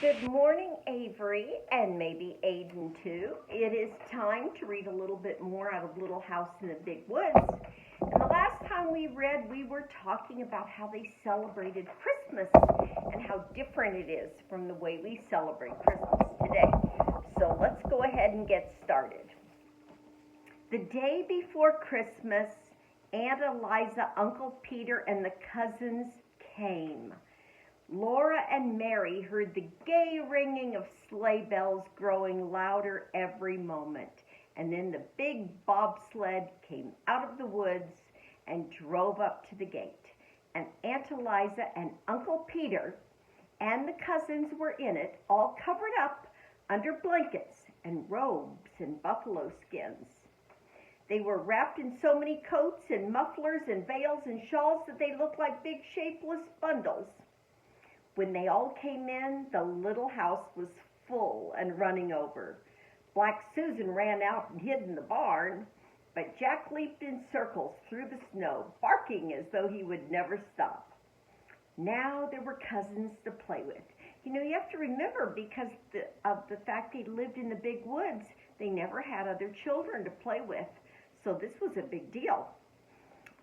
Good morning, Avery, and maybe Aiden too. It is time to read a little bit more out of Little House in the Big Woods. And the last time we read, we were talking about how they celebrated Christmas and how different it is from the way we celebrate Christmas today. So let's go ahead and get started. The day before Christmas, Aunt Eliza, Uncle Peter, and the cousins came. Laura and Mary heard the gay ringing of sleigh bells growing louder every moment. And then the big bobsled came out of the woods and drove up to the gate. And Aunt Eliza and Uncle Peter and the cousins were in it, all covered up under blankets and robes and buffalo skins. They were wrapped in so many coats and mufflers and veils and shawls that they looked like big shapeless bundles. When they all came in, the little house was full and running over. Black Susan ran out and hid in the barn, but Jack leaped in circles through the snow, barking as though he would never stop. Now there were cousins to play with. You have to remember, because of the fact they lived in the big woods, they never had other children to play with, so this was a big deal.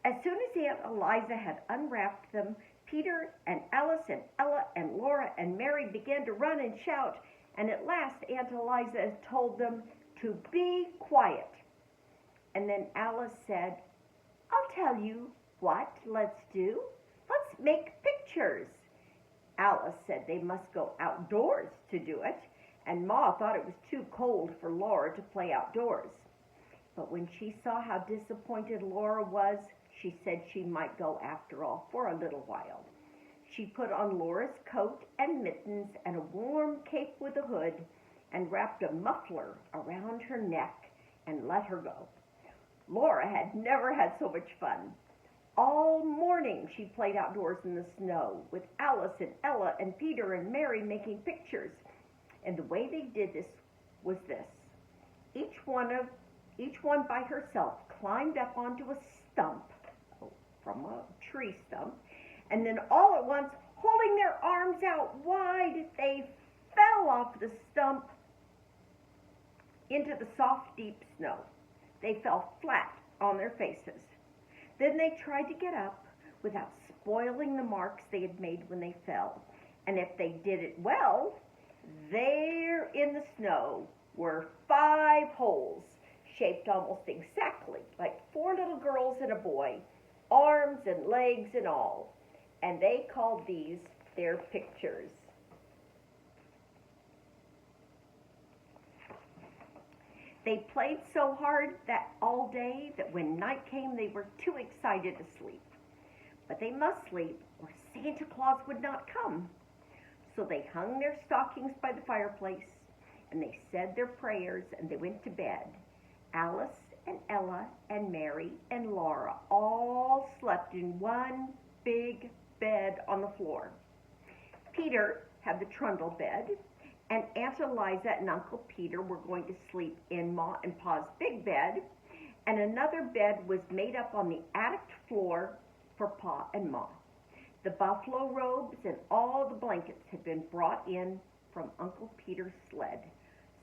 As soon as Aunt Eliza had unwrapped them, Peter and Alice and Ella and Laura and Mary began to run and shout, and at last Aunt Eliza told them to be quiet. And then Alice said, "I'll tell you what let's do. Let's make pictures." Alice said they must go outdoors to do it, and Ma thought it was too cold for Laura to play outdoors. But when she saw how disappointed Laura was, she said she might go after all for a little while. She put on Laura's coat and mittens and a warm cape with a hood and wrapped a muffler around her neck and let her go. Laura had never had so much fun. All morning she played outdoors in the snow with Alice and Ella and Peter and Mary making pictures. And the way they did this was this. Each one by herself climbed up onto a stump, from a tree stump, and then all at once, holding their arms out wide, they fell off the stump into the soft, deep snow. They fell flat on their faces. Then they tried to get up without spoiling the marks they had made when they fell. And if they did it well, there in the snow were 5 holes, shaped almost exactly like 4 little girls and a boy, arms and legs and all, and they called these their pictures. They played so hard that all day that when night came they were too excited to sleep. But they must sleep or Santa Claus would not come. So they hung their stockings by the fireplace and they said their prayers and they went to bed. Alice and Ella and Mary and Laura all slept in one big bed on the floor. Peter had the trundle bed, and Aunt Eliza and Uncle Peter were going to sleep in Ma and Pa's big bed, and another bed was made up on the attic floor for Pa and Ma. The buffalo robes and all the blankets had been brought in from Uncle Peter's sled,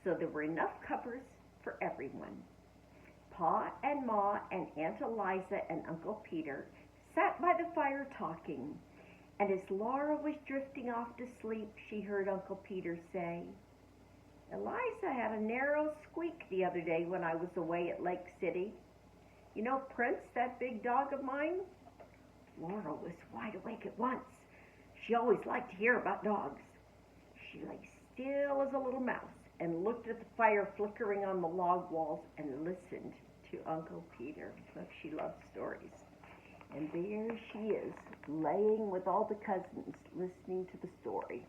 so there were enough covers for everyone. Pa and Ma and Aunt Eliza and Uncle Peter sat by the fire talking, and as Laura was drifting off to sleep, she heard Uncle Peter say, "Eliza had a narrow squeak the other day when I was away at Lake City. You know Prince, that big dog of mine?" Laura was wide awake at once. She always liked to hear about dogs. She lay still as a little mouse and looked at the fire flickering on the log walls and listened to Uncle Peter. Look, she loves stories. And there she is, laying with all the cousins, listening to the story.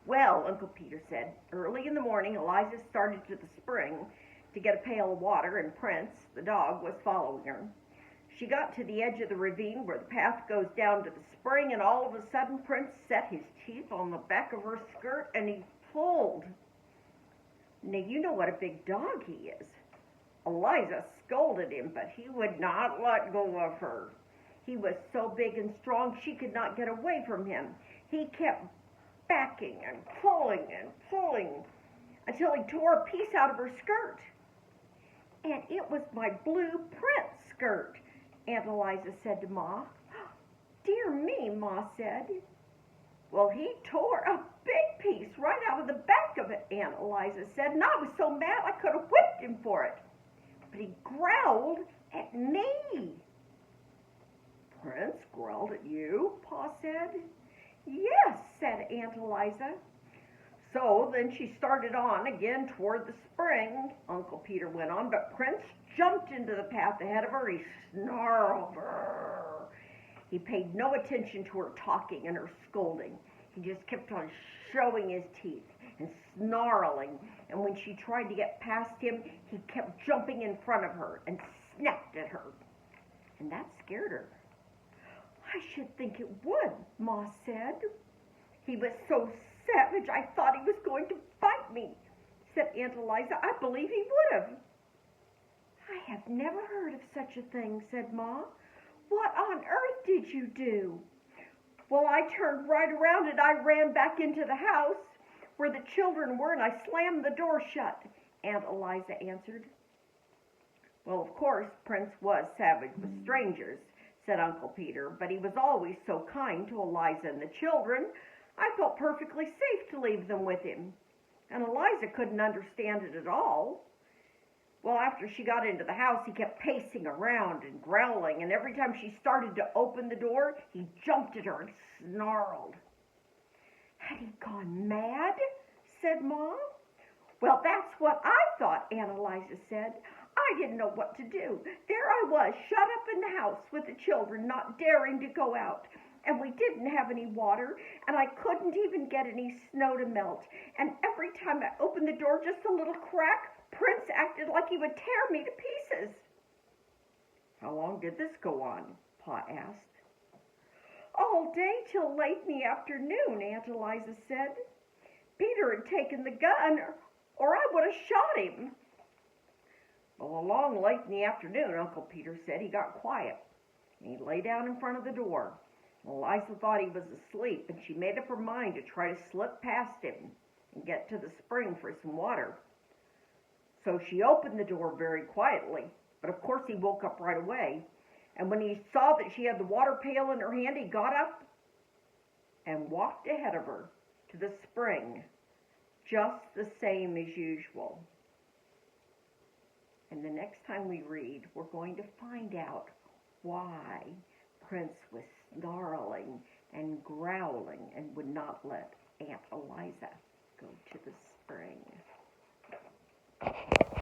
"Well," Uncle Peter said, "early in the morning, Eliza started to the spring to get a pail of water, and Prince, the dog, was following her. She got to the edge of the ravine where the path goes down to the spring, and all of a sudden Prince set his teeth on the back of her skirt, and he pulled. Now, you know what a big dog he is. Eliza scolded him, but he would not let go of her. He was so big and strong she could not get away from him. He kept backing and pulling until he tore a piece out of her skirt. And it was my blue print skirt, Aunt Eliza said to Ma. Dear me, Ma said. Well, he tore a big piece right out of the back of it, Aunt Eliza said, and I was so mad I could have whipped him for it. But he growled at me. Prince growled at you? Pa said. Yes, said Aunt Eliza. So then she started on again toward the spring, Uncle Peter went on, but Prince jumped into the path ahead of her. He snarled. Brrr. He paid no attention to her talking and her scolding. He just kept on showing his teeth and snarling, and when she tried to get past him, he kept jumping in front of her and snapped at her. And that scared her. I should think it would, Ma said. He was so savage I thought he was going to bite me, said Aunt Eliza. I believe he would have. I have never heard of such a thing, said Ma. What on earth did you do? Well, I turned right around and I ran back into the house where the children were and I slammed the door shut, Aunt Eliza answered. Well, of course, Prince was savage with strangers, said Uncle Peter, but he was always so kind to Eliza and the children, I felt perfectly safe to leave them with him. And Eliza couldn't understand it at all. Well, after she got into the house, he kept pacing around and growling, and every time she started to open the door, he jumped at her and snarled. Had he gone mad? Said Mom. Well, that's what I thought, Aunt Eliza said. I didn't know what to do. There I was, shut up in the house with the children, not daring to go out. And we didn't have any water, and I couldn't even get any snow to melt. And every time I opened the door just a little crack, Prince acted like he would tear me to pieces. How long did this go on? Pa asked. All day till late in the afternoon, Aunt Eliza said. Peter had taken the gun, or I would have shot him. Well, along late in the afternoon, Uncle Peter said, he got quiet. And he lay down in front of the door. Eliza thought he was asleep, and she made up her mind to try to slip past him and get to the spring for some water. So she opened the door very quietly, but of course he woke up right away. And when he saw that she had the water pail in her hand, he got up and walked ahead of her to the spring, just the same as usual. And the next time we read, we're going to find out why Prince was snarling and growling and would not let Aunt Eliza